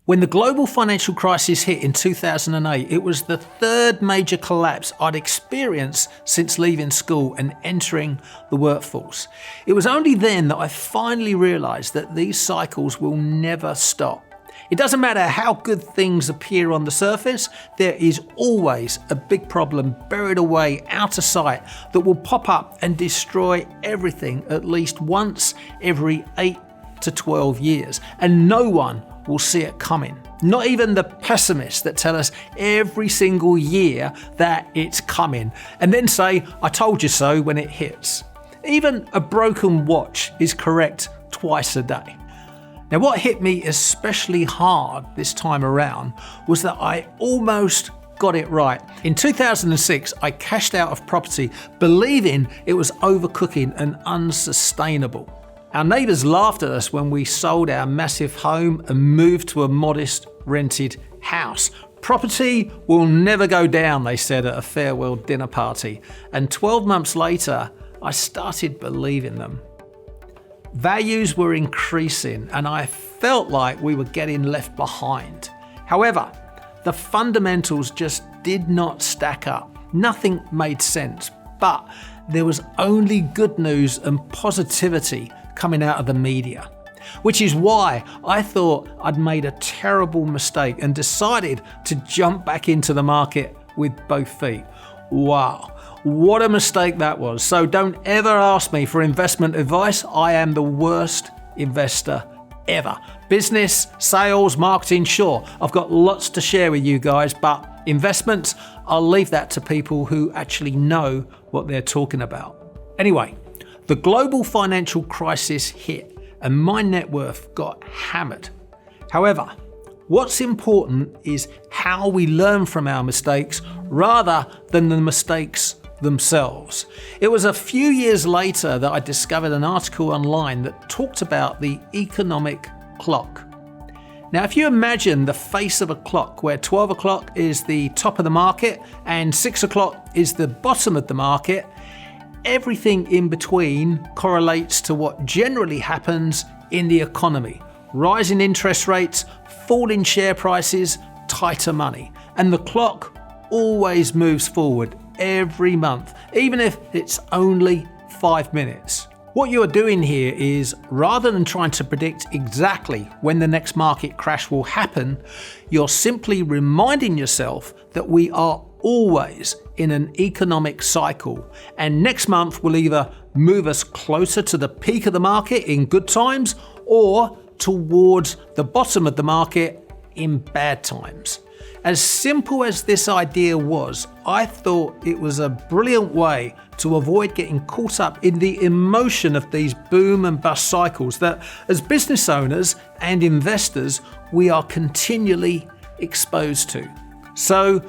When the global financial crisis hit in 2008, it was the third major collapse I'd experienced since leaving school and entering the workforce. It was only then that I finally realised that these cycles will never stop. It doesn't matter how good things appear on the surface, there is always a big problem buried away out of sight that will pop up and destroy everything at least once every 8 to 12 years, and no one will see it coming. Not even the pessimists that tell us every single year that it's coming and then say, "I told you so," when it hits. Even a broken watch is correct twice a day. Now, what hit me especially hard this time around was that I almost got it right. In 2006, I cashed out of property believing it was overcooking and unsustainable. Our neighbours laughed at us when we sold our massive home and moved to a modest rented house. Property will never go down, they said at a farewell dinner party. And 12 months later, I started believing them. Values were increasing and I felt like we were getting left behind. However, the fundamentals just did not stack up. Nothing made sense, but there was only good news and positivity coming out of the media, which is why I thought I'd made a terrible mistake and decided to jump back into the market with both feet. Wow, what a mistake that was. So don't ever ask me for investment advice. I am the worst investor ever. Business, sales, marketing, sure, I've got lots to share with you guys, but investments, I'll leave that to people who actually know what they're talking about. Anyway, the global financial crisis hit and my net worth got hammered. However, what's important is how we learn from our mistakes rather than the mistakes themselves. It was a few years later that I discovered an article online that talked about the economic clock. Now, if you imagine the face of a clock where 12 o'clock is the top of the market and 6 o'clock is the bottom of the market, everything in between correlates to what generally happens in the economy. Rising interest rates, falling share prices, tighter money. And the clock always moves forward every month, even if it's only 5 minutes. What you're doing here is, rather than trying to predict exactly when the next market crash will happen, you're simply reminding yourself that we are always in an economic cycle, and next month will either move us closer to the peak of the market in good times or towards the bottom of the market in bad times. As simple as this idea was, I thought it was a brilliant way to avoid getting caught up in the emotion of these boom and bust cycles that, as business owners and investors, we are continually exposed to. So,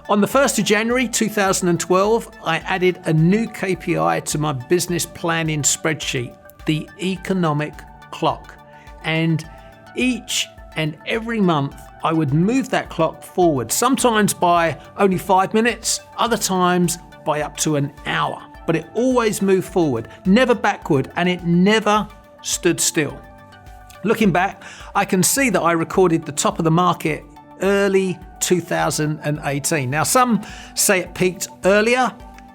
on the 1st of January 2012, I added a new KPI to my business planning spreadsheet, the economic clock. And each and every month, I would move that clock forward, sometimes by only 5 minutes, other times by up to an hour. But it always moved forward, never backward, and it never stood still. Looking back, I can see that I recorded the top of the market early 2018. Now, some say it peaked earlier.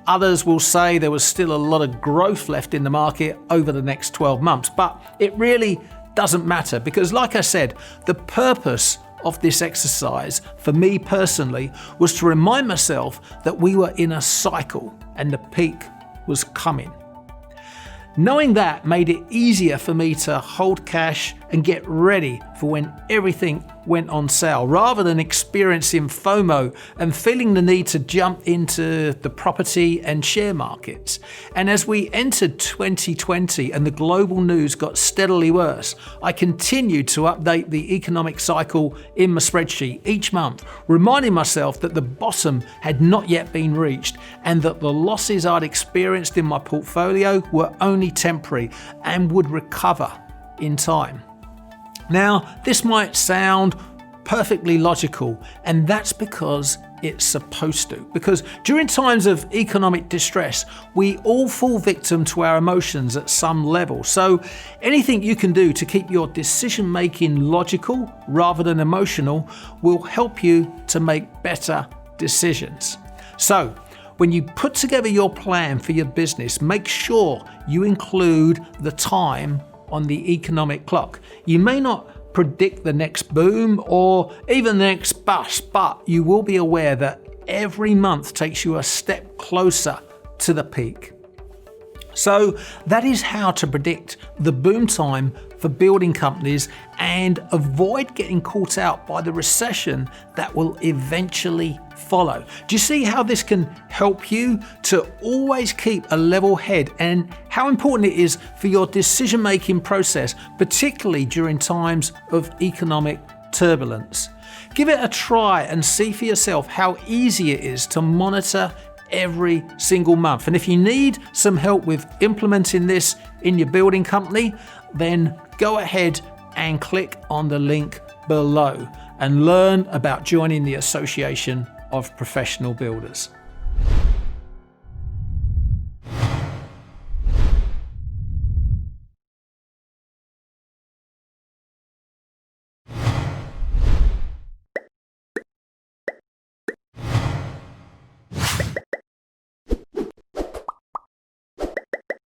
Others will say there was still a lot of growth left in the market over the next 12 months. But it really doesn't matter because, like I said, the purpose of this exercise for me personally was to remind myself that we were in a cycle and the peak was coming. Knowing that made it easier for me to hold cash and get ready for when everything went on sale, rather than experiencing FOMO and feeling the need to jump into the property and share markets. And as we entered 2020 and the global news got steadily worse, I continued to update the economic cycle in my spreadsheet each month, reminding myself that the bottom had not yet been reached and that the losses I'd experienced in my portfolio were only temporary and would recover in time. Now, this might sound perfectly logical, and that's because it's supposed to. Because during times of economic distress, we all fall victim to our emotions at some level. So anything you can do to keep your decision making logical rather than emotional will help you to make better decisions. So when you put together your plan for your business, make sure you include the time on the economic clock. You may not predict the next boom or even the next bust, but you will be aware that every month takes you a step closer to the peak. So that is how to predict the boom time for building companies and avoid getting caught out by the recession that will eventually follow. Do you see how this can help you to always keep a level head and how important it is for your decision-making process, particularly during times of economic turbulence? Give it a try and see for yourself how easy it is to monitor every single month. And if you need some help with implementing this in your building company, then go ahead and click on the link below and learn about joining the Association of Professional Builders.